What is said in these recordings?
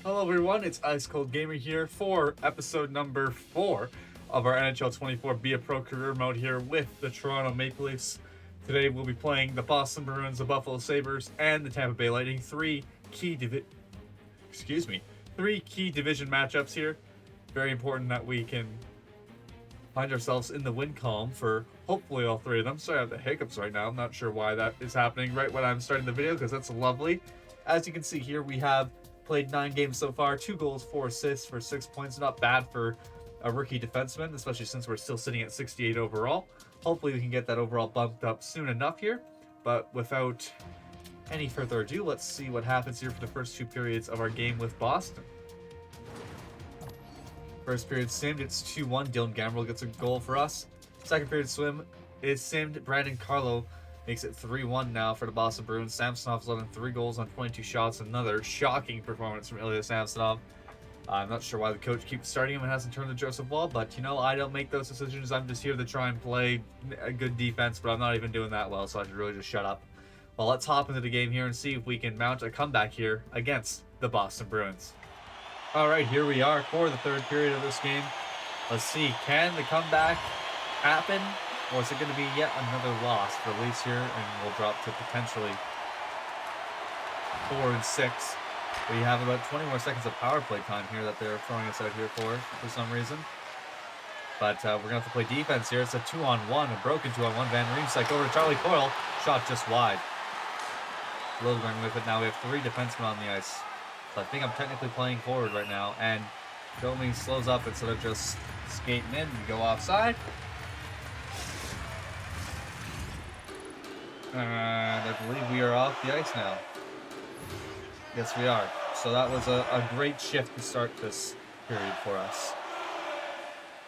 Hello everyone, it's Ice Cold Gamer here for episode number 4 of our NHL 24 Be a Pro career mode here with the Toronto Maple Leafs. Today we'll be playing the Boston Bruins, the Buffalo Sabres, and the Tampa Bay Lightning. Three key division matchups here. Very important that we can find ourselves in the win column for hopefully all three of them. Sorry I have the hiccups right now. I'm not sure why that is happening right when I'm starting the video because that's lovely. As you can see here, we have played 9 games so far, 2 goals, 4 assists for 6 points. Not bad for a rookie defenseman, especially since we're still sitting at 68 overall. Hopefully we can get that overall bumped up soon enough here. But without any further ado, let's see what happens here for the first 2 periods of our game with Boston. First period simmed, it's 2-1. Dylan Gambrell gets a goal for us. Second period swim is simmed. Brandon Carlo makes it 3-1 now for the Boston Bruins. Samsonov's led in 3 goals on 22 shots. Another shocking performance from Ilya Samsonov. I'm not sure why the coach keeps starting him and hasn't turned to Joseph Wall, but you know, I don't make those decisions. I'm just here to try and play a good defense, but I'm not even doing that well, so I should really just shut up. Well, let's hop into the game here and see if we can mount a comeback here against the Boston Bruins. All right, here we are for the third period of this game. Let's see, can the comeback happen? Or is it going to be yet another loss for the Leafs here, and we'll drop to potentially 4-6. We have about 20 more seconds of power play time here that they're throwing us out here for some reason. But we're going to have to play defense here. It's a 2-on-1, a broken 2-on-1. Van Riemsdyk over to Charlie Coyle. Shot just wide. Liljegren with it. Now we have 3 defensemen on the ice. So I think I'm technically playing forward right now. And Domi slows up instead of just skating in. We go offside. And I believe we are off the ice now. Yes, we are. So that was a great shift to start this period for us.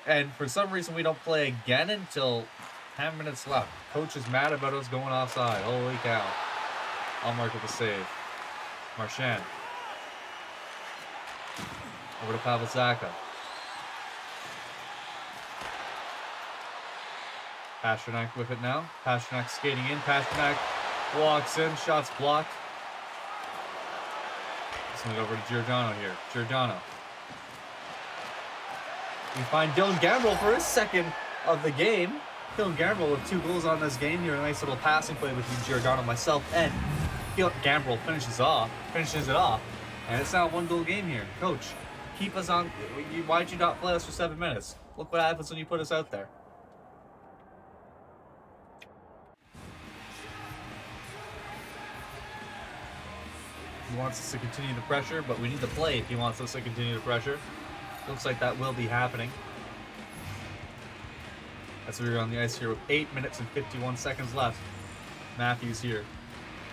And for some reason, we don't play again until 10 minutes left. Coach is mad about us going offside. Holy cow. I'll mark it the save. Marchand. Over to Pavel Zacha. Pastrnak with it now. Pastrnak skating in. Pastrnak walks in. Shots blocked. Send it over to Giordano here. Giordano. We find Dylan Gambrell for his second of the game. Dylan Gambrell with 2 goals on this game here. A nice little passing play between Giordano, myself, and Gambrell finishes it off. And it's now a 1-goal game here. Coach, keep us on. Why'd you not play us for 7 minutes? Look what happens when you put us out there. He wants us to continue the pressure, but we need to play if he wants us to continue the pressure. Looks like that will be happening. As we're on the ice here with 8 minutes and 51 seconds left. Matthews here.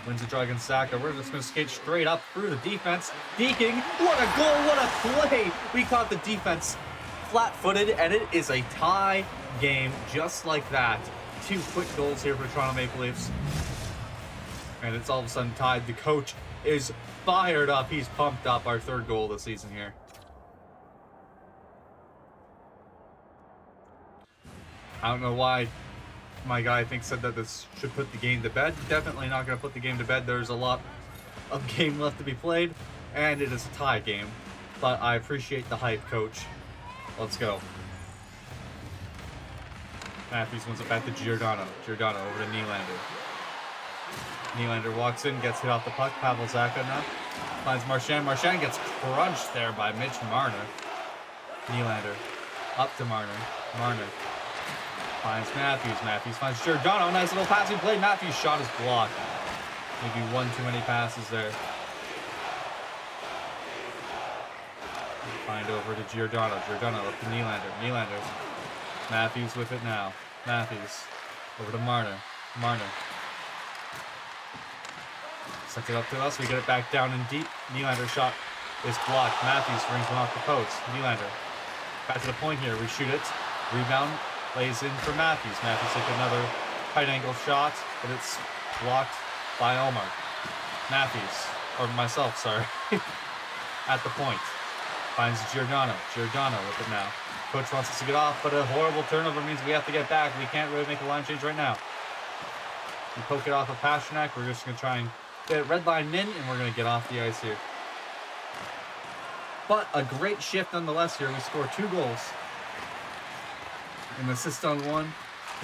Wins the draw against Zacha. We're just going to skate straight up through the defense. Deking. What a goal. What a play. We caught the defense flat-footed, and it is a tie game just like that. 2 quick goals here for Toronto Maple Leafs. And it's all of a sudden tied. The coach is fired up. He's pumped up. Our 3rd goal of the season here. I don't know why my guy said that this should put the game to bed. Definitely not going to put the game to bed. There's a lot of game left to be played, and it is a tie game. But I appreciate the hype, coach. Let's go. Matthews wins it back to Giordano. Giordano over to Nylander. Nylander walks in, gets hit off the puck. Pavel Zacha now finds Marchand. Marchand gets crunched there by Mitch Marner. Nylander up to Marner. Marner finds Matthews. Matthews finds Giordano. Nice little passing play. Matthews' shot is blocked. Maybe one too many passes there. Find over to Giordano. Giordano up to Nylander. Nylander. Matthews with it now. Matthews over to Marner. Marner sends it up to us. We get it back down in deep. Nylander's shot is blocked. Matthews rings one off the post. Nylander back to the point here. We shoot it. Rebound. Lays in for Matthews. Matthews takes another tight angle shot, but it's blocked by Omar. Matthews, or myself, sorry, at the point. Finds Giordano. Giordano with it now. Coach wants us to get off, but a horrible turnover means we have to get back. We can't really make a line change right now. We poke it off of Pastrnak. We're just going to try and get it red line in, and we're going to get off the ice here. But a great shift nonetheless here. We score 2 goals. An assist on one,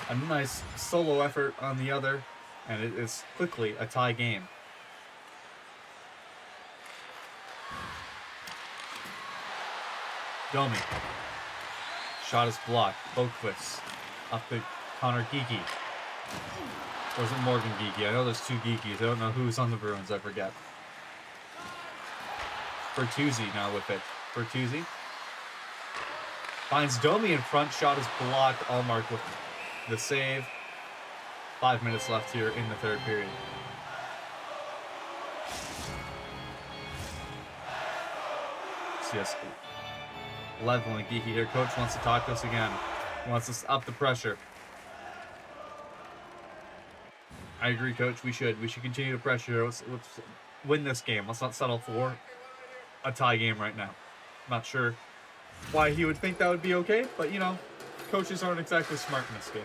a nice solo effort on the other, and it is quickly a tie game. Domi. Shot is blocked. Boquist. Up to Connor Geeky. Or is it Morgan Geeky? I know there's 2 Geekys. I don't know who's on the Bruins. I forget. Bertuzzi now with it. Bertuzzi. Finds Domi in front. Shot is blocked. Allmark with the save. 5 minutes left here in the third period. Yes. Leveling Geeky here. Coach wants to talk to us again. He wants us up the pressure. I agree, Coach. We should continue to pressure. Let's win this game. Let's not settle for a tie game right now. Not sure why he would think that would be okay, but you know, coaches aren't exactly smart in this game.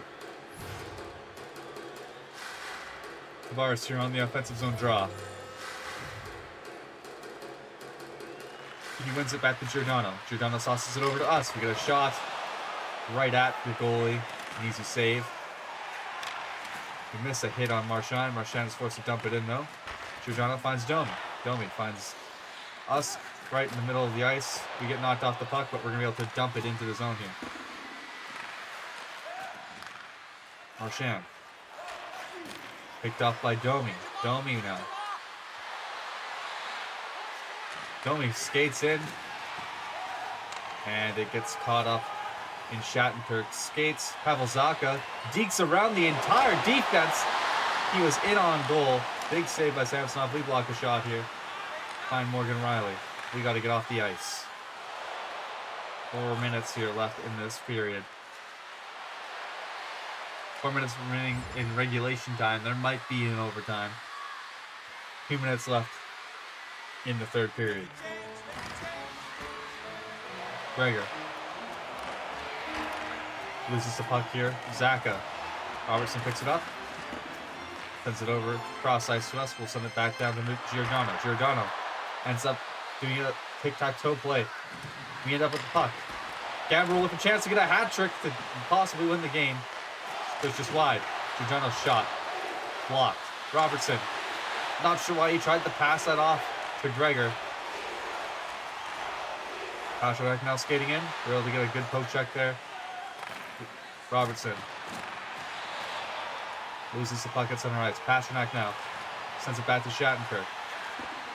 Tavares here on the offensive zone draw. He wins it back to Giordano. Giordano sauces it over to us. We get a shot right at the goalie. An easy save. We miss a hit on Marchand. Marchand is forced to dump it in though. Giordano finds Domi. Domi finds us right in the middle of the ice. We get knocked off the puck, but we're going to be able to dump it into the zone here. Marchand. Picked up by Domi. Domi now. Domi skates in. And it gets caught up in Shattenkirk's skates. Pavel Zacha dekes around the entire defense. He was in on goal. Big save by Samsonov. We block a shot here. Find Morgan Riley. We got to get off the ice. 4 minutes here left in this period. 4 minutes remaining in regulation time. There might be an overtime. 2 minutes left in the third period. Gregor loses the puck here. Zacha. Robertson picks it up. Sends it over cross ice to us. We'll send it back down to Giordano. Giordano ends up doing a tic-tac-toe play. We end up with the puck. Gambrel with a chance to get a hat trick to possibly win the game. It's just wide. Giordano's shot. Blocked. Robertson. Not sure why he tried to pass that off to Gregor. Pasternak now skating in. We're able to get a good poke check there. Robertson. Loses the puck at center ice. Pasternak now. Sends it back to Shattenkirk.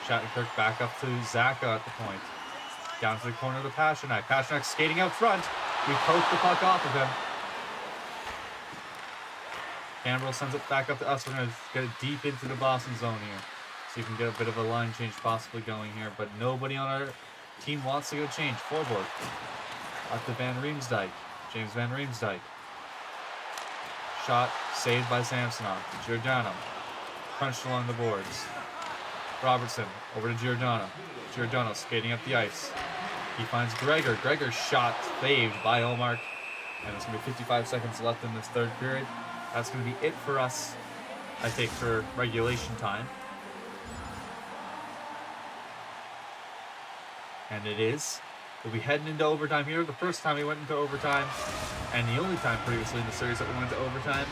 Shattenkirk back up to Zacha at the point. Down to the corner to Pasternak. Pasternak skating out front. We poke the puck off of him. Gambrel sends it back up to us. We're going to get it deep into the Boston zone here. So you can get a bit of a line change possibly going here. But nobody on our team wants to go change. Forward. Up to Van Riemsdyk. James Van Riemsdyk. Shot saved by Samsonov. Giordano. Crunched along the boards. Robertson over to Giordano. Giordano skating up the ice. He finds Gregor. Gregor's shot saved by Allmark. And it's going to be 55 seconds left in this third period. That's going to be it for us, I think, for regulation time. And it is. We'll be heading into overtime here. The first time we went into overtime, and the only time previously in the series that we went to overtime,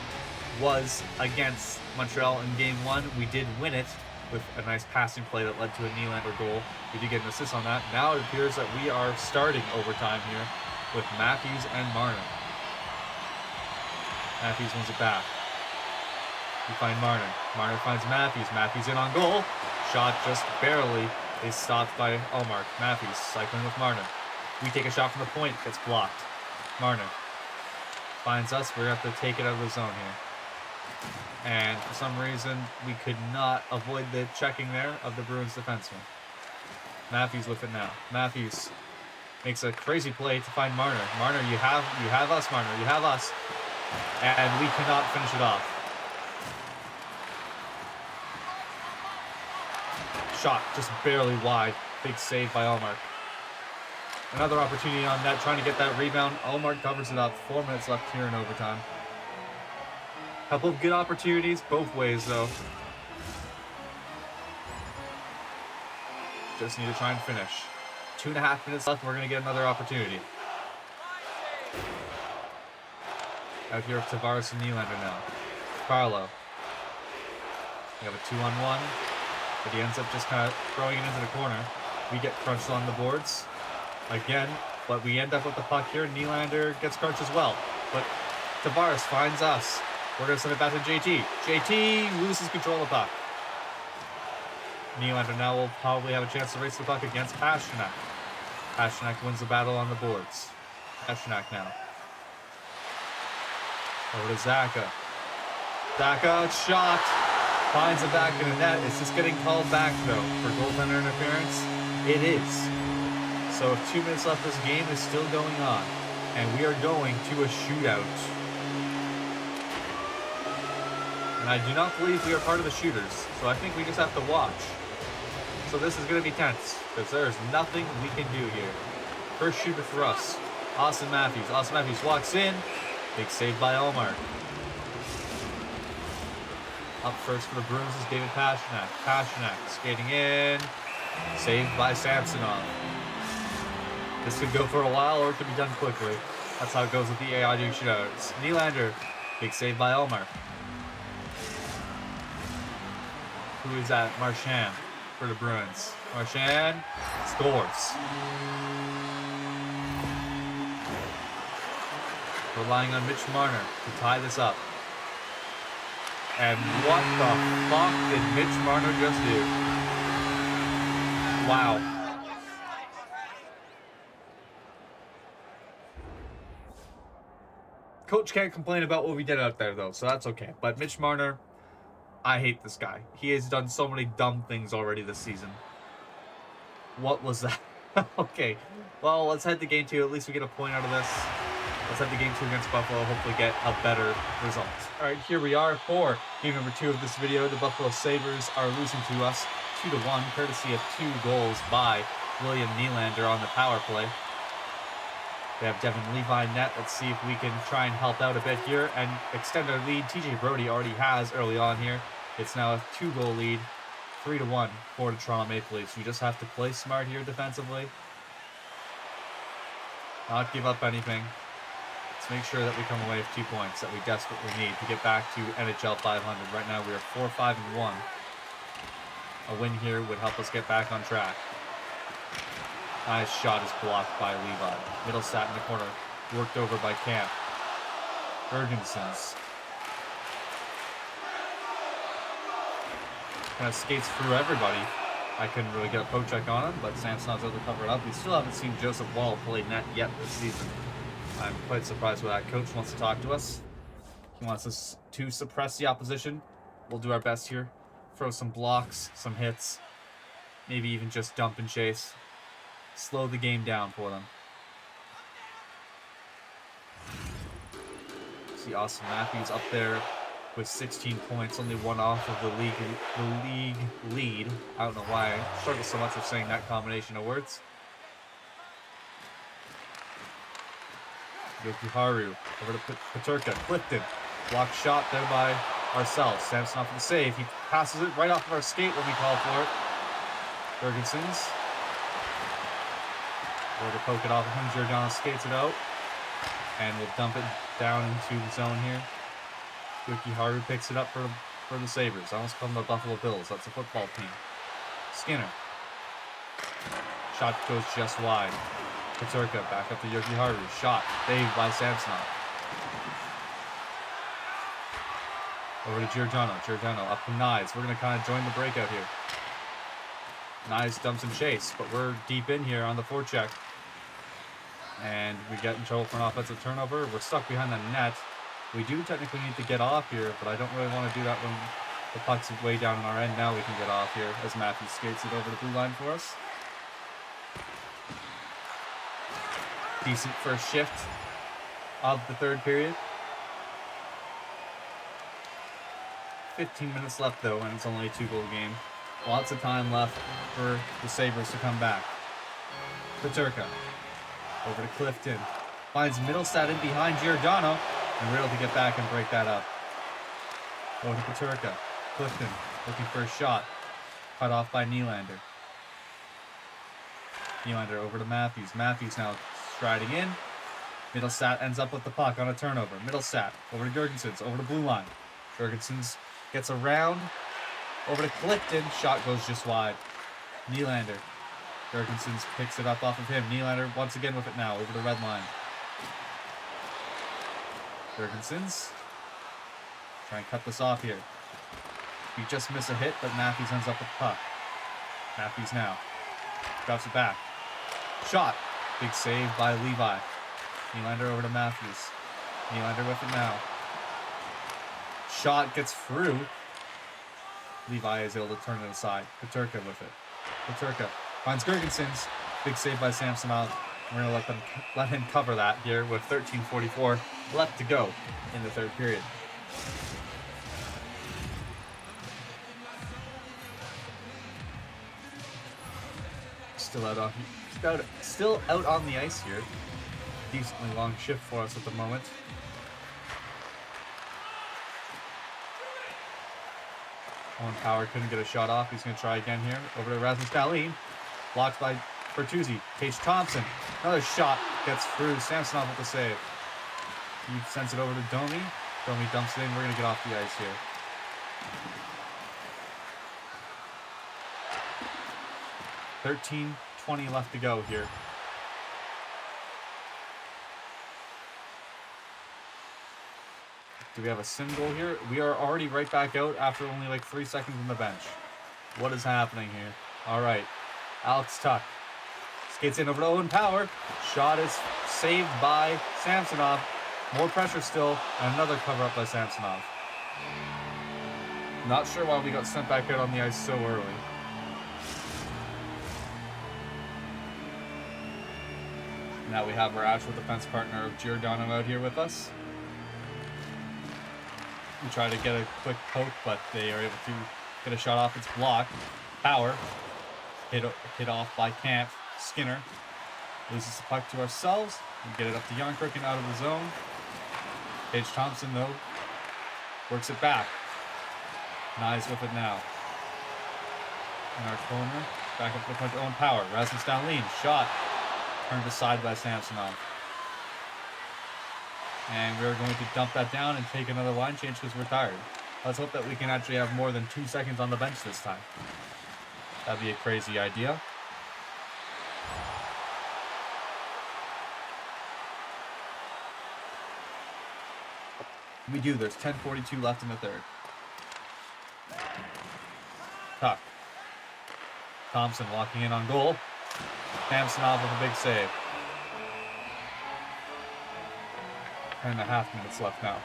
was against Montreal in Game 1. We did win it with a nice passing play that led to a Nylander goal. We did get an assist on that. Now it appears that we are starting overtime here with Matthews and Marner. Matthews wins it back. We find Marner. Marner finds Matthews. Matthews in on goal. Shot just barely is stopped by Allmark. Matthews cycling with Marner. We take a shot from the point. Gets blocked. Marner finds us. We're going to have to take it out of the zone here. And for some reason, we could not avoid the checking there of the Bruins defenseman. Matthews with it now. Matthews makes a crazy play to find Marner. Marner, you have us, Marner. You have us. And we cannot finish it off. Shot just barely wide. Big save by Allmark. Another opportunity on net, trying to get that rebound. Allmark covers it up. 4 minutes left here in overtime. Couple of good opportunities both ways, though. Just need to try and finish. 2.5 minutes left. We're going to get another opportunity. Out here with Tavares and Nylander now. Carlo. We have a 2-on-1, but he ends up just kind of throwing it into the corner. We get crunched on the boards again, but we end up with the puck here. Nylander gets crunched as well, but Tavares finds us. We're going to send it back to JT. JT loses control of the puck. Nylander now will probably have a chance to race the puck against Pastrnak. Pastrnak wins the battle on the boards. Pastrnak now. Over to Zacha. Zacha, shot. Finds it back in the net. Is this getting called back, though, for goaltender interference? It is. So 2 minutes left, this game is still going on. And we are going to a shootout. And I do not believe we are part of the shooters. So I think we just have to watch. So this is going to be tense, because there is nothing we can do here. First shooter for us, Austin Matthews. Austin Matthews walks in. Big save by Omar. Up first for the Bruins is David Pastrnak. Pastrnak skating in. Saved by Samsonov. This could go for a while or it could be done quickly. That's how it goes with the AI doing shootouts. Nylander. Big save by Omar. Who is that? Marchand for the Bruins. Marchand scores. Relying on Mitch Marner to tie this up. And what the fuck did Mitch Marner just do? Wow. Coach can't complain about what we did out there, though, so that's okay. But Mitch Marner, I hate this guy. He has done so many dumb things already this season. What was that? Okay, well, let's head to game 2. At least we get a point out of this. Let's head to game 2 against Buffalo, hopefully get a better result. All right, here we are for game number 2 of this video. The Buffalo Sabres are losing to us 2-1, courtesy of 2 goals by William Nylander on the power play. We have Devin Levi net. Let's see if we can try and help out a bit here and extend our lead. TJ Brody already has early on here. It's now a 2-goal lead, 3-1 for the Toronto Maple Leafs. We just have to play smart here defensively. Not give up anything. Let's make sure that we come away with 2 points that we desperately need to get back to NHL 500. Right now we are 4-5-1. A win here would help us get back on track. Nice shot is blocked by Levi. Middle sat in the corner. Worked over by Camp. Bergensons. Kind of skates through everybody. I couldn't really get a poke check on him, but Samsonov's able to cover it up. We still haven't seen Joseph Wall play net yet this season. I'm quite surprised with that. Coach wants to talk to us. He wants us to suppress the opposition. We'll do our best here. Throw some blocks, some hits. Maybe even just dump and chase. Slow the game down for them. See Austin Matthews up there with 16 points, only one off of the league lead. I don't know why I struggle so much with saying that combination of words. Yokiharu over to Peterka. Clifton. Blocked shot there by ourselves. Samsonov for the save. He passes it right off of our skate when we call for it. Bergensons. Over to poke it off of him. Giordano skates it out. And we'll dump it down into the zone here. Yokiharu picks it up for the Sabres. I almost call them the Buffalo Bills. That's a football team. Skinner. Shot goes just wide. Peterka back up to Yokiharu. Shot. Saved by Samsonov. Over to Giordano. Giordano up to Knives. We're going to kind of join the breakout here. Knives dumps and chase, but we're deep in here on the forecheck. And we get in trouble for an offensive turnover. We're stuck behind the net. We do technically need to get off here, but I don't really want to do that when the puck's way down on our end. Now we can get off here as Matthews skates it over the blue line for us. Decent first shift of the third period. 15 minutes left though, and it's only a 2-goal game. Lots of time left for the Sabres to come back. Peterka over to Clifton. Finds Middlestad in behind Giordano, and we're able to get back and break that up. Over to Peterka. Clifton looking for a shot. Cut off by Nylander. Nylander over to Matthews. Matthews now striding in. Middlestat ends up with the puck on a turnover. Middlestat over to Gergensons, over to blue line. Gergensons gets around, over to Clifton. Shot goes just wide. Nylander. Gergensons picks it up off of him. Nylander once again with it now, over the red line. Gergensons. Try and cut this off here. He just missed a hit, but Matthews ends up with the puck. Matthews now. Drops it back. Shot. Big save by Levi. Nylander over to Matthews. Nylander with it now. Shot gets through. Levi is able to turn it aside. Peterka with it. Peterka finds Gergensons. Big save by Samsonov. We're going to let him cover that here with 13:44 left to go in the third period. Still out on the ice here. Decently long shift for us at the moment. Owen Power couldn't get a shot off. He's going to try again here. Over to Rasmus Dahlin. Blocked by Bertuzzi. Tage Thompson. Another shot gets through. Samsonov with the save. He sends it over to Domi. Domi dumps it in. We're going to get off the ice here. $13:20 left to go here. Do we have a sim goal here? We are already right back out after only like 3 seconds on the bench. What is happening here? All right. Alex Tuck skates in over to Owen Power. Shot is saved by Samsonov. More pressure still, and another cover up by Samsonov. Not sure why we got sent back out on the ice so early. Now we have our actual defense partner of Giordano out here with us. We try to get a quick poke, but they are able to get a shot off. It's blocked. Power hit off by Camp. Skinner loses the puck to ourselves. We get it up to Yonkrook and out of the zone. Tage Thompson, though, works it back. Nyes with it now. In our corner. Back up to the point to Owen Power. Rasmus Dahlin. Shot. Turned aside by Samsonov. And we're going to dump that down and take another line change because we're tired. Let's hope that we can actually have more than 2 seconds on the bench this time. That'd be a crazy idea. We do. There's 10:42 left in the third. Tuck. Thompson walking in on goal. Samsonov with a big save. 10.5 minutes left now.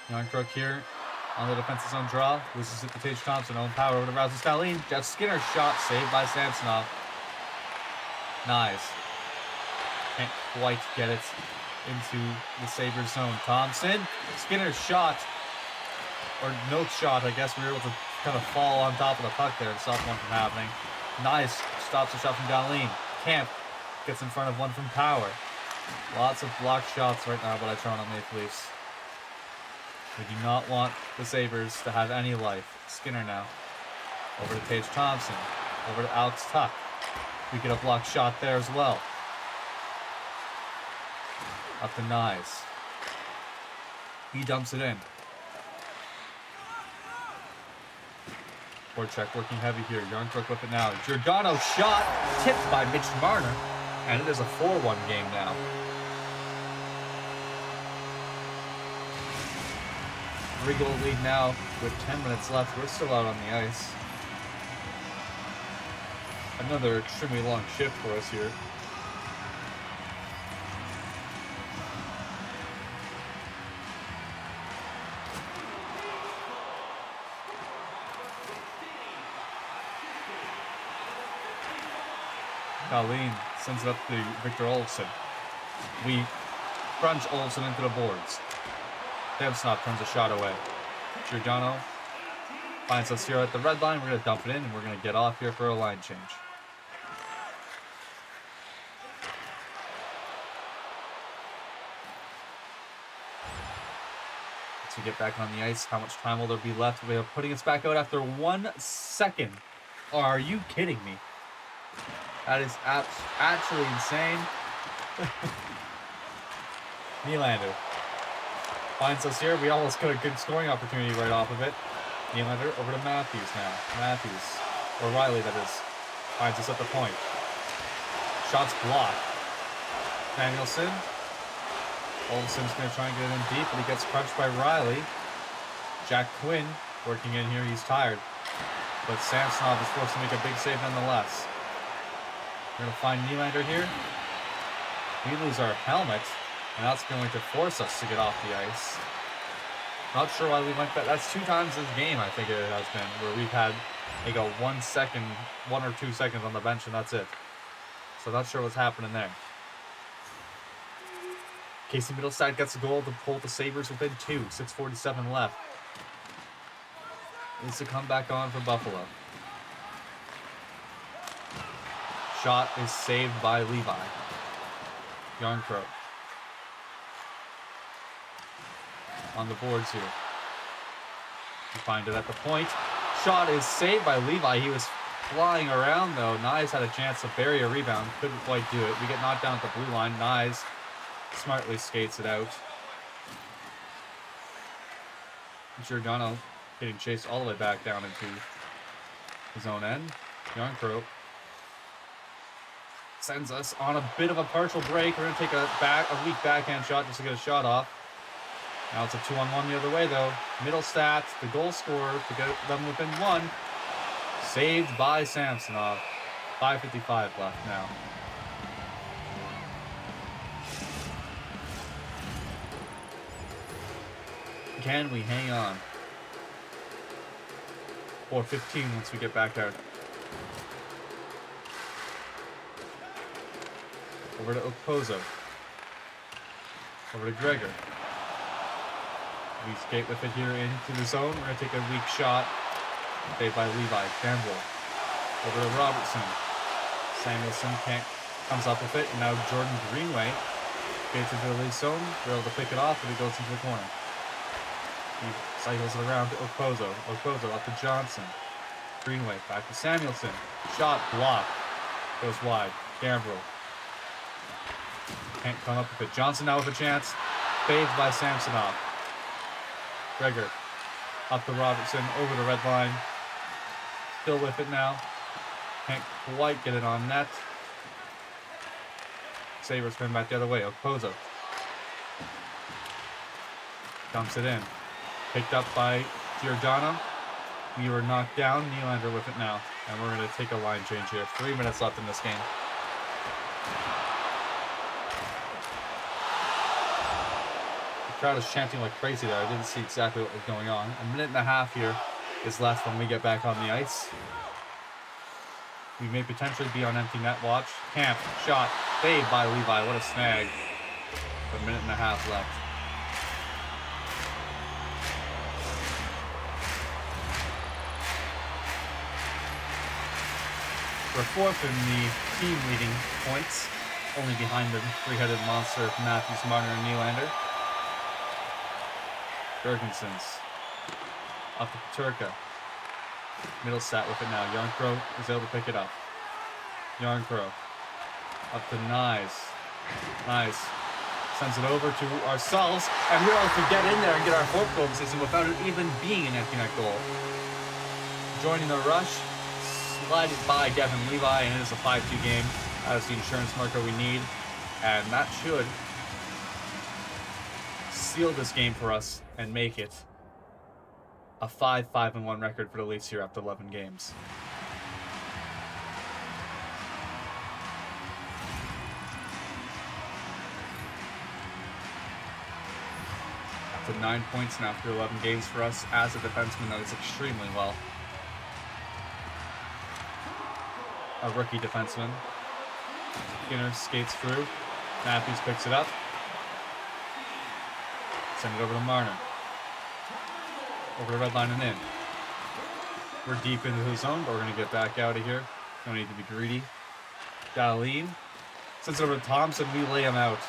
Yonkrook here on the defensive zone draw. Loses it to Tage Thompson. Owen Power over to Rasmus Dahlin. Jeff Skinner shot saved by Samsonov. Nice. Can't quite get it into the Sabres zone. Thompson. Skinner's shot. Or no shot, I guess we were able to kind of fall on top of the puck there and stop one from happening. Nice. Stops the shot from Dahlin. Camp gets in front of one from Power. Lots of blocked shots right now by the Toronto Maple Leafs. We do not want the Sabres to have any life. Skinner now. Over to Tage Thompson. Over to Alex Tuck. We get a blocked shot there as well. Up to Nyes. He dumps it in. Forecheck working heavy here. Yonkrook with it now. Giordano shot. Tipped by Mitch Marner. And it is a 4-1 game now. Three-goal lead now with 10 minutes left. We're still out on the ice. Another extremely long shift for us here. Dahlin sends it up to Victor Olofsson. We crunch Olofsson into the boards. Samsonov turns a shot away. Giordano finds us here at the red line. We're going to dump it in and we're going to get off here for a line change. It's we get back on the ice. How much time will there be left? We are putting us back out after 1 second. Are you kidding me? That is actually insane. Nylander finds us here. We almost got a good scoring opportunity right off of it. Nylander over to Matthews now. Matthews, or Riley that is, finds us at the point. Shots blocked. Danielson. Olsen's going to try and get it in deep, but he gets crunched by Riley. Jack Quinn working in here. He's tired. But Samsonov is forced to make a big save nonetheless. We're going to find Nylander here. We lose our helmet, and that's going to force us to get off the ice. Not sure why we went back. That's 2 times this game, I think it has been, where we've had like a 1 or 2 seconds on the bench, and that's it. So not sure what's happening there. Casey Middlestad gets a goal to pull the Sabres within 2. 6:47 left. Needs to come back on for Buffalo. Shot is saved by Levi. Yarncrow on the boards here. We find it at the point. Shot is saved by Levi. He was flying around though. Nyes had a chance to bury a rebound. Couldn't quite do it. We get knocked down at the blue line. Nyes smartly skates it out. Giordano getting chased all the way back down into his own end. Yarncrow sends us on a bit of a partial break. We're going to take a weak backhand shot just to get a shot off. Now it's a 2-on-1 the other way though. Middlestat, the goal scorer, to get them within 1. Saved by Samsonov. 5:55 left now. Can we hang on? 4:15 once we get back out. Over to Okposo. Over to Gregor. We skate with it here into the zone. We're going to take a weak shot. Saved by Levi. Campbell. Over to Robertson. Samuelson comes up with it. And now Jordan Greenway gets into the lead zone. We're able to pick it off, and it goes into the corner. He cycles it around to Okposo. Okposo up to Johnson. Greenway back to Samuelson. Shot blocked. Goes wide. Gambrel. Can't come up with it. Johnson now with a chance. Fades by Samsonov. Gregor up to Robertson. Over the red line. Still with it now. Can't quite get it on net. Sabres coming back the other way. Okposo dumps it in. Picked up by Giordano. We were knocked down. Nylander with it now. And we're going to take a line change here. 3 minutes left in this game. The crowd is chanting like crazy there. I didn't see exactly what was going on. 1.5 minutes here is left when we get back on the ice. We may potentially be on empty net watch. Camp, shot, saved by Levi. What a snag. 1.5 minutes left. We're 4th in the team leading points, only behind the 3-headed monster of Matthews, Marner, and Nylander. Jurgensen's up to Peterka. Middlestat with it now. Yarncrow is able to pick it up. Yarncrow up to Nyes. Nyes sends it over to ourselves, and we're able to get in there and get our 4th goal this season without it even being an empty net goal. Joining the rush, slided by Devin Levi, and it is a 5-2 game. That is the insurance marker we need, and that should seal this game for us and make it a 5-5-1 record for the Leafs here after 11 games. Up to 9 points now after 11 games for us as a defenseman. That is extremely well. A rookie defenseman. Skinner skates through. Matthews picks it up. Send it over to Marner. Over the red line and in. We're deep into the zone, but we're going to get back out of here. Don't need to be greedy. Dahlin sends it over to Thompson. We lay him out.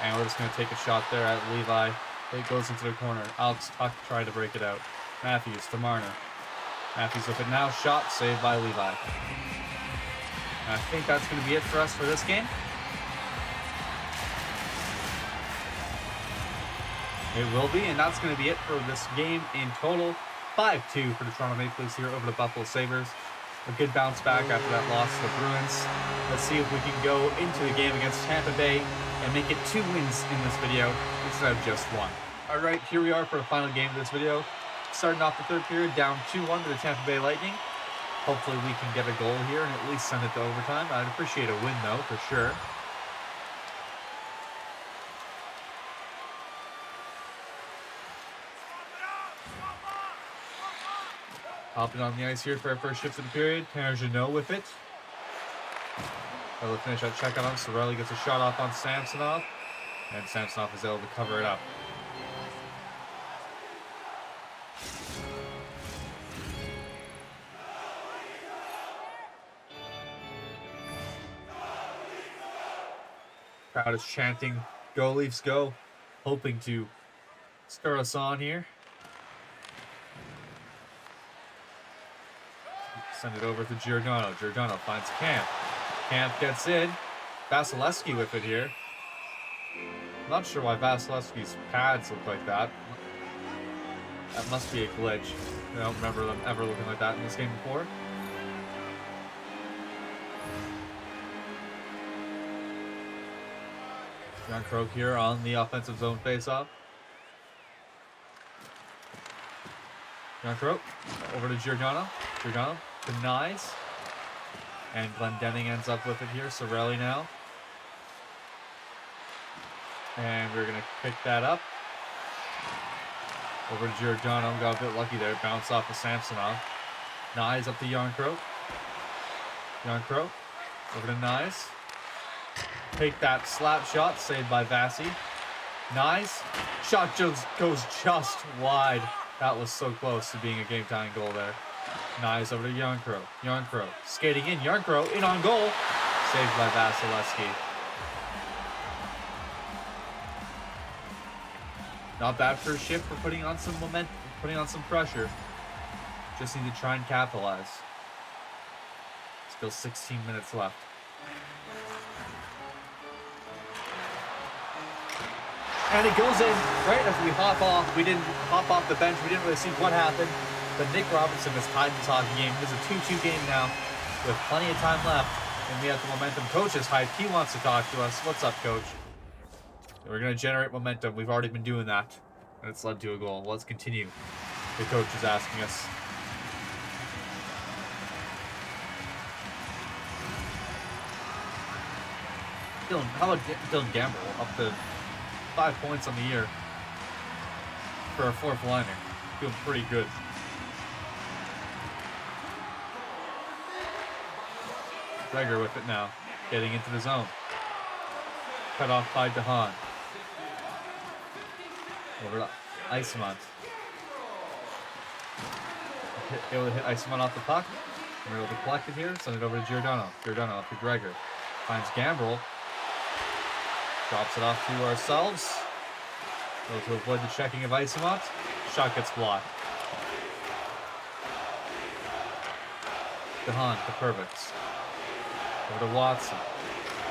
And we're just going to take a shot there at Levi. It goes into the corner. Alex Tuck tried to break it out. Matthews to Marner. Matthews with it now. Shot saved by Levi. And I think that's going to be it for us for this game. It will be, and that's going to be it for this game in total. 5-2 for the Toronto Maple Leafs here over the Buffalo Sabres. A good bounce back after that loss to the Bruins. Let's see if we can go into the game against Tampa Bay and make it 2 wins in this video instead of just 1. All right, here we are for the final game of this video. Starting off the third period, down 2-1 to the Tampa Bay Lightning. Hopefully we can get a goal here and at least send it to overtime. I'd appreciate a win though, for sure. Hopping on the ice here for our first shift of the period. Tanner with it. They'll finish that check on him. Sorelli gets a shot off on Samsonov. And Samsonov is able to cover it up. Crowd is chanting, "Go Leafs, go," hoping to stir us on here. Send it over to Giordano. Giordano finds Camp. Camp gets in. Vasilevsky with it here. Not sure why Vasilevsky's pads look like that. That must be a glitch. I don't remember them ever looking like that in this game before. John Croak here on the offensive zone faceoff. John Croak over to Giordano. Giordano denies. And Glendening ends up with it here. Sorelli now. And we're going to pick that up. Over to Giordano. Got a bit lucky there. Bounce off of Samsonov. Nyes up to Jan Croak. Jan Croak. Over to Nyes. Take that slap shot. Saved by Vasi. Nyes. Shot just goes just wide. That was so close to being a game-tying goal there. Nyes over to Jarnkrok. Jarnkrok skating in. Jarnkrok in on goal. Saved by Vasilevsky. Not bad for a shift for putting on some momentum, putting on some pressure. Just need to try and capitalize. Still 16 minutes left. And it goes in right as we hop off. We didn't hop off the bench. We didn't really see what happened. But Nick Robertson has tied this hockey game. It is a 2-2 game now with plenty of time left. And we have the momentum. Coach is hyped. He wants to talk to us. What's up, Coach? We're going to generate momentum. We've already been doing that. And it's led to a goal. Let's continue. The coach is asking us. How about Dylan Gamble? Up to 5 points on the year for a fourth liner. Feeling pretty good. Gregor with it now. Getting into the zone. Cut off by DeHaan. Over to Isemont. Able to hit Isemont off the puck. We're able to collect it here. Send it over to Giordano. Giordano up to Gregor. Finds Gambrel. Drops it off to ourselves. Able to avoid the checking of Isemont. Shot gets blocked. DeHaan to Pervix. Over to Watson.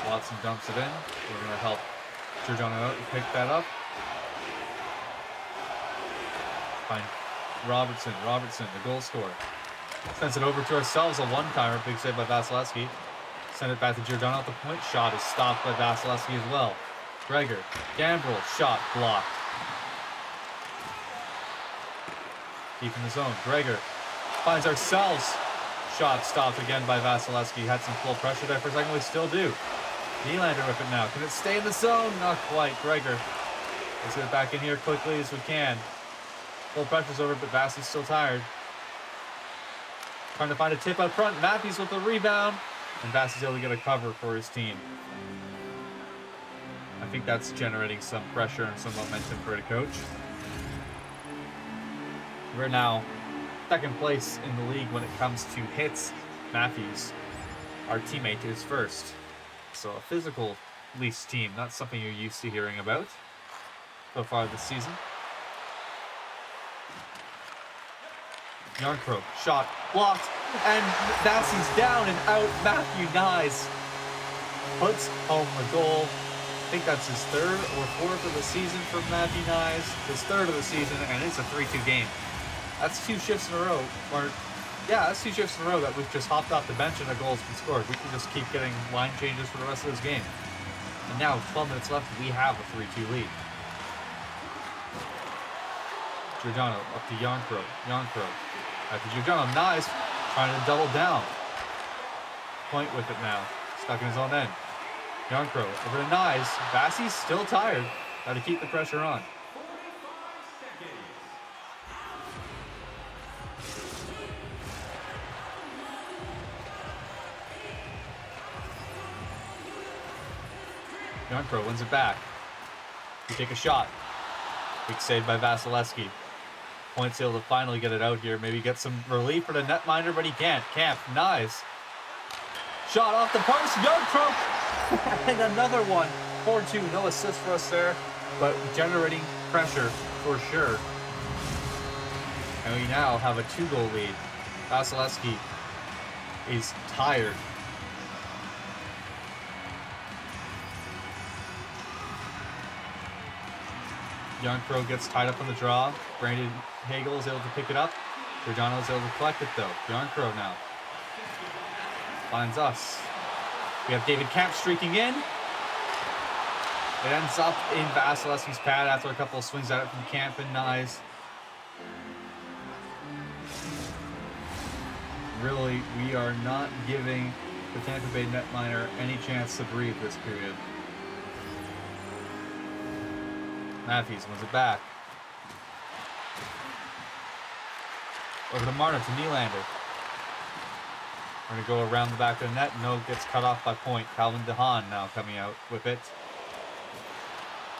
Watson dumps it in. We're going to help Giordano out and pick that up. Find Robertson. Robertson, the goal scorer. Sends it over to ourselves. A one-timer. Big save by Vasilevsky. Send it back to Giordano at the point. Shot is stopped by Vasilevsky as well. Gregor. Gambrel. Shot blocked. Deep in the zone. Gregor finds ourselves. Shot stopped again by Vasilevsky. Had some full pressure there for a second. We still do. Nylander with it now. Can it stay in the zone? Not quite. Gregor. Let's get it back in here quickly as we can. Full pressure's over, but Vasi's still tired. Trying to find a tip up front. Matthews with the rebound. And Vasi's able to get a cover for his team. I think that's generating some pressure and some momentum for the coach. We're now second place in the league when it comes to hits. Matthews, our teammate, is first. So a physical Leafs team. Not something you're used to hearing about so far this season. Yarncrow, shot, blocked, and Bassey's down and out. Matthew Nyes puts home the goal. I think that's his third or fourth of the season for Matthew Nyes. His third of the season, and it's a 3-2 game. That's 2 shifts in a row, that's 2 shifts in a row that we've just hopped off the bench and a goal's been scored. We can just keep getting line changes for the rest of this game. And now, with 12 minutes left, we have a 3-2 lead. Giordano up to Yarncrow. After Giordano, Nyes trying to double down. Point with it now. Stuck in his own end. Yarncrow over to Nyes. Bassey's still tired. Got to keep the pressure on. Yarncrow wins it back. We take a shot. Big save by Vasilevsky. Point's able to finally get it out here. Maybe get some relief for the netminder, but he can't. Camp, Nyes. Shot off the post. Yarncrow. And another one. 4-2. No assist for us there, but generating pressure for sure. And we now have a 2-goal lead. Vasilevsky is tired. Yarncrow gets tied up on the draw. Brandon Hagel is able to pick it up. Giordano is able to collect it though. Yarncrow now finds us. We have David Camp streaking in. It ends up in Vasilevsky's pad after a couple of swings at it from Camp and Nyes. Really, we are not giving the Tampa Bay netminer any chance to breathe this period. Matthews wins it back. Over to Marner, to Nylander. We're going to go around the back of the net. No, gets cut off by Point. Calvin DeHaan now coming out with it.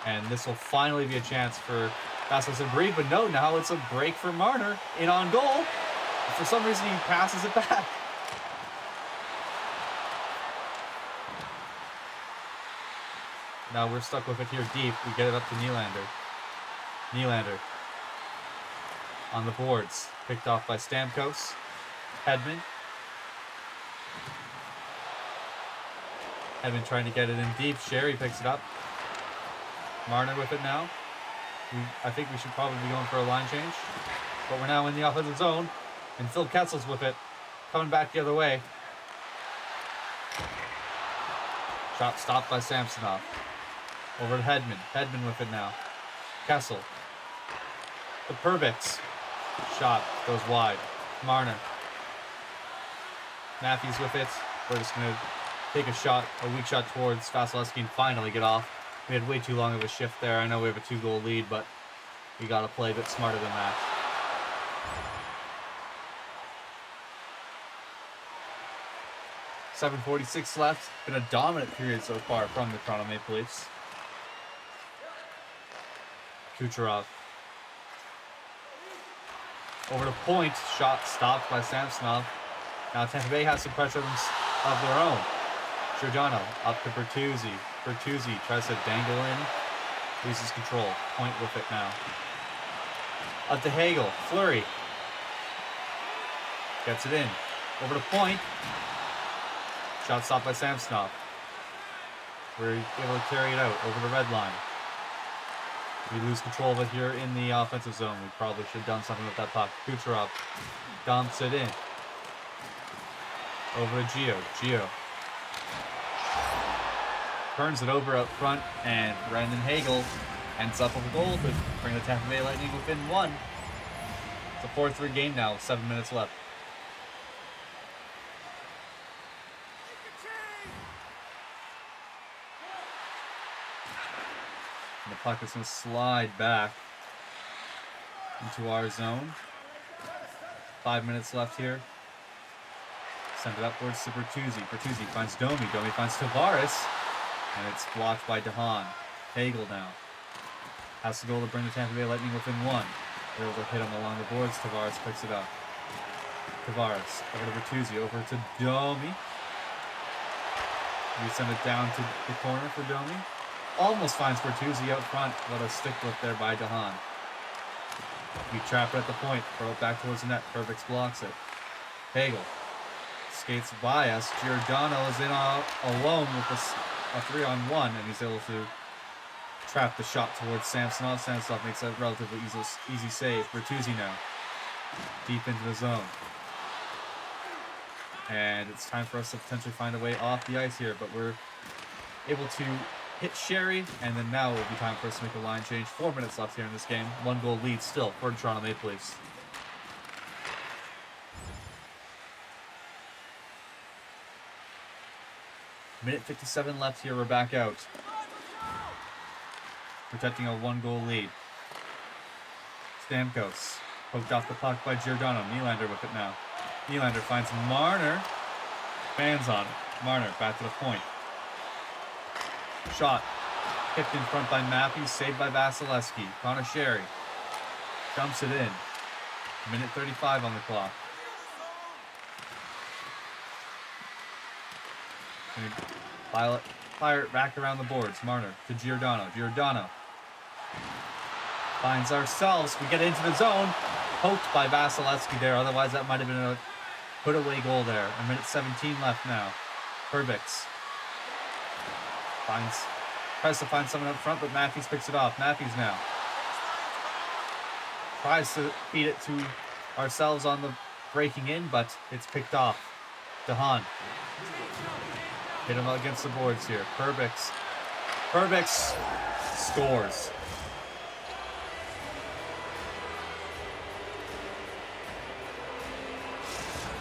And this will finally be a chance for Vasilevsky to breathe. But no, now it's a break for Marner. In on goal. For some reason, he passes it back. Now we're stuck with it here deep. We get it up to Nylander. Nylander on the boards. Picked off by Stamkos. Hedman. Hedman trying to get it in deep. Sherry picks it up. Marner with it now. I think we should probably be going for a line change. But we're now in the offensive zone. And Phil Ketzel's with it. Coming back the other way. Shot stopped by Samsonov. Over to Hedman. Hedman with it now. Kessel. The Perbix. Shot goes wide. Marner. Matthews with it. We're just going to take a weak shot towards Vasilevsky and finally get off. We had way too long of a shift there. I know we have a 2-goal lead, but we got to play a bit smarter than that. .746 left. Been a dominant period so far from the Toronto Maple Leafs. Kucherov. Over to Point. Shot stopped by Samsonov. Now Tampa Bay has some pressure of their own. Giordano up to Bertuzzi. Bertuzzi tries to dangle in. Loses control. Point with it now. Up to Hagel. Fleury. Gets it in. Over to Point. Shot stopped by Samsonov. We're able to carry it out over the red line. We lose control of it here in the offensive zone. We probably should have done something with that puck. Kucherov dumps it in. Over to Gio. Gio turns it over up front, and Brandon Hagel ends up with a goal to bring the Tampa Bay Lightning within 1. It's a 4-3 game now with 7 minutes left. And the puck is going to slide back into our zone. 5 minutes left here. Send it upwards to Bertuzzi. Bertuzzi finds Domi. Domi finds Tavares. And it's blocked by DeHaan. Hagel now has to go to bring the Tampa Bay Lightning within 1. They're able to hit him along the boards. Tavares picks it up. Tavares over to Bertuzzi. Over to Domi. We send it down to the corner for Domi. Almost finds Bertuzzi out front. What a stick lift there by DeHaan. We trap it at the point. Throw it back towards the net. Perbix blocks it. Hagel skates by us. Giordano is in alone with a 3-on-1, and he's able to trap the shot towards Samsonov. Samsonov makes a relatively easy save. Bertuzzi now. Deep into the zone. And it's time for us to potentially find a way off the ice here, but we're able to hit Sherry, and then now it will be time for us to make a line change. 4 minutes left here in this game. 1-goal lead still for the Toronto Maple Leafs. Minute 57 left here. We're back out. Protecting a 1-goal lead. Stamkos poked off the puck by Giordano. Nylander with it now. Nylander finds Marner. Fans on it. Marner back to the point. Shot. Kicked in front by Matthews. Saved by Vasilevsky. Connor Sherry dumps it in. Minute 35 on the clock. Fire it back around the boards. Marner to Giordano. Giordano finds ourselves. We get into the zone. Poked by Vasilevsky there. Otherwise, that might have been a put-away goal there. A minute 17 left now. Perbix tries to find someone up front, but Matthews picks it off. Matthews now tries to feed it to ourselves on the breaking in, but it's picked off. DeHaan hit him against the boards here. Perbix scores.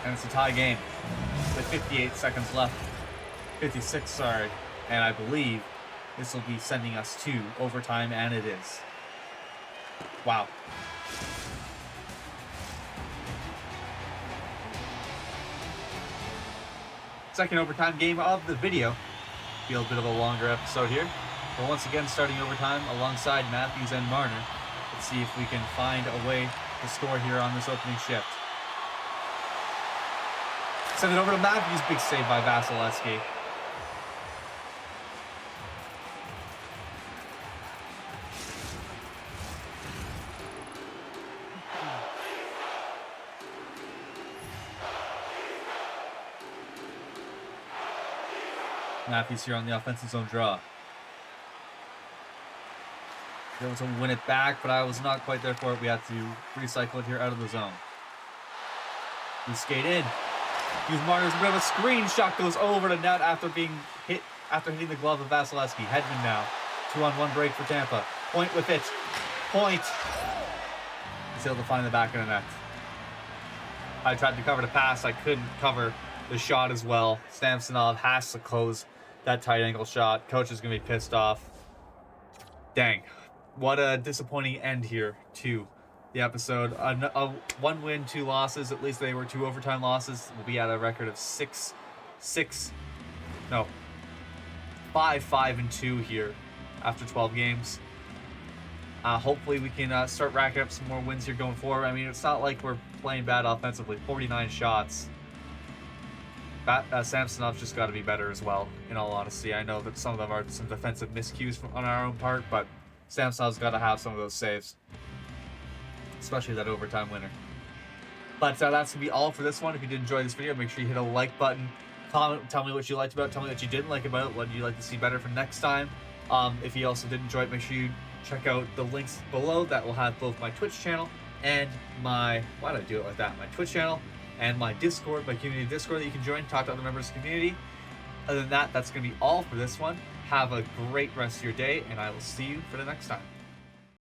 And it's a tie game with 58 seconds left. 56, sorry. And I believe this will be sending us to overtime, and it is. Wow. Second overtime game of the video. Feel a bit of a longer episode here. But once again, starting overtime alongside Matthews and Marner. Let's see if we can find a way to score here on this opening shift. Send it over to Matthews. Big save by Vasilevsky. Matthews here on the offensive zone draw. Able to win it back, but I was not quite there for it. We had to recycle it here out of the zone. We skate in. Use Marner's a bit of a screen. Shot goes over the net after being hit, after hitting the glove of Vasilevsky. Hedman now. 2-on-1 break for Tampa. Point with it. Point. He's able to find the back of the net. I tried to cover the pass. I couldn't cover the shot as well. Samsonov has to close that tight angle shot. Coach is going to be pissed off. Dang. What a disappointing end here to the episode. A 1 win, 2 losses. At least they were 2 overtime losses. We'll be at a record of 5-5-2 here after 12 games. Hopefully we can start racking up some more wins here going forward. I mean, it's not like we're playing bad offensively. 49 shots. Samsonov's just got to be better as well, in all honesty. I know that some of them are some defensive miscues on our own part, but Samsonov's got to have some of those saves, especially that overtime winner. But that's going to be all for this one. If you did enjoy this video, make sure you hit a like button. Comment, tell me what you liked about it. Tell me what you didn't like about it. What do you like to see better for next time? If you also did enjoy it, make sure you check out the links below. That will have both my Twitch channel and my... Why did I do it like that? My Twitch channel and my Discord, my community Discord that you can join, talk to other members of the community. Other than that, that's going to be all for this one. Have a great rest of your day, and I will see you for the next time.